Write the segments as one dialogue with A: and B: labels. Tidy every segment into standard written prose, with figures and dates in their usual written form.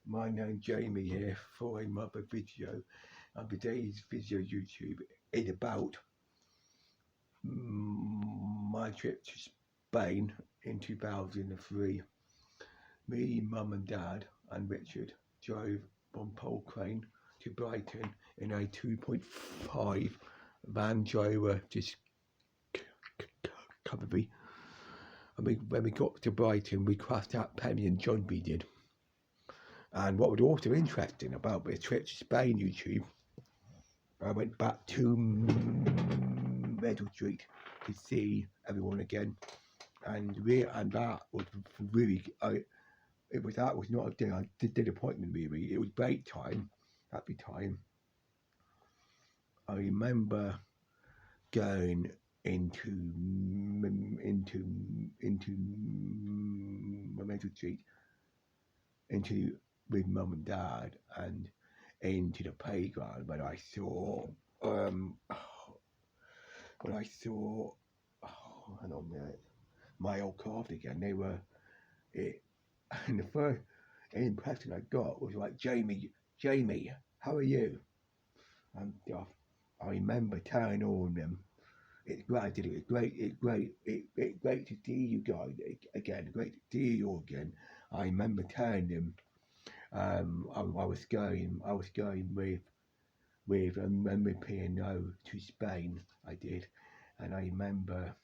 A: My name's Jamie here for another video. And today's video YouTube is about my trip to Spain in 2003. Me, Mum and Dad and Richard drove from Polkrane to Brighton in a 2.5 Land Rover Discovery. And when we got to Brighton, we crossed out Penny and John B did. And what was also interesting about this trip to Spain YouTube, I went back to Meadow Street to see everyone again, and that was really, that was not a disappointment really. It was break time, happy time. I remember going into Meadow Street, with Mum and Dad, and into the playground when I saw hang on a minute, my old craft again. They were it, and the first impression I got was like, Jamie, how are you? And I remember telling all of them, it's great to do it. It's great to see you guys again. Great to see you again. I remember telling them I was going with P&O to Spain. I did, and I remember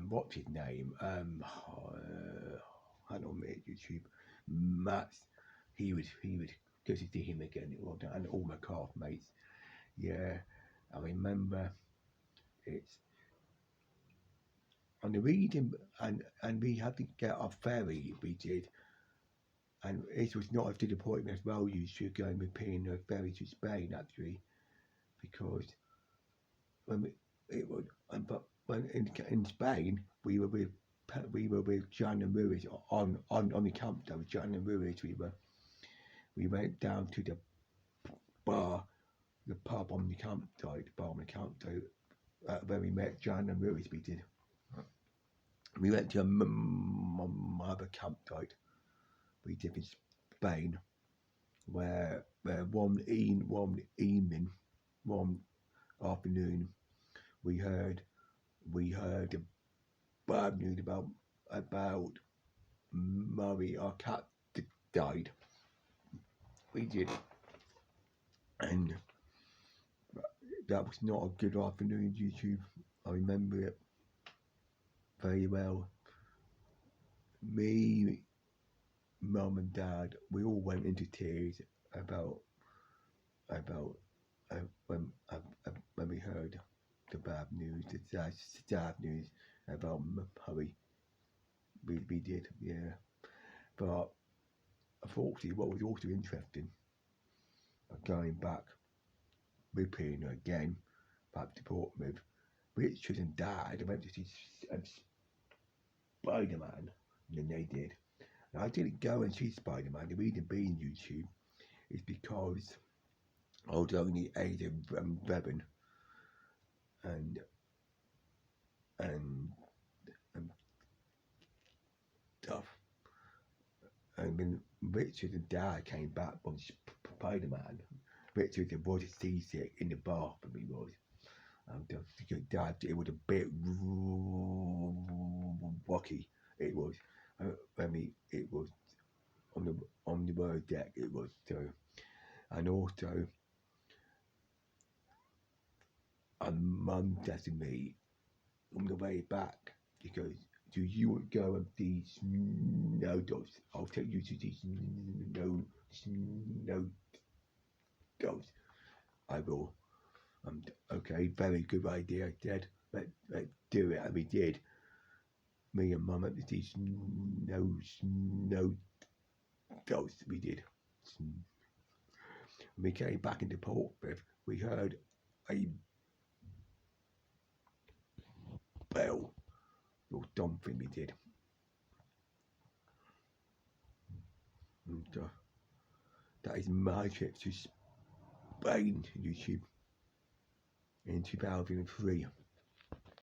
A: what's his name? Hang on a minute, YouTube. Matt. He was good to see him again. And all my craft mates. Yeah, I remember it's. On the reading, and we had to get our ferry, we did, and it was not a disappointment as well. You should go with paying a ferry to Spain actually, because when but when in Spain we were with Jan and Ruiz on the camp there with Jan and Ruiz. We went down to the pub on the campsite, where we met Jan and Ruiz. We did. We went to another campsite we did in Spain, where one afternoon we heard the bad news about Murray, our cat, died. We did, and that was not a good afternoon, YouTube. I remember it very well. Me, Mum and Dad, we all went into tears about when we heard the bad news, the sad news about Murray. We did, yeah. But unfortunately, what was also interesting, going back with Pino again, back to Portsmouth, Richard and Dad went to see Spider-Man, and they did. And I didn't go and see Spider-Man. The reason being, YouTube, is because I was only 8 and 11, and stuff. And when Richard and Dad came back from Spider-Man, Richard was seasick in the bathroom. He was. Dad, it was a bit rocky. It was. It was on the bird deck. It was so, and also, Mum said to me on the way back, he goes, "Do you want to go and see snow dogs? I'll take you to see snow dogs. I will." Okay, very good idea, I said. Let's do it, and we did. Me and Mum went to see snow dogs. We did. When we came back into Portsmouth, we heard a bell, or something. We did. And that is my trip to Spain, YouTube, in 2003.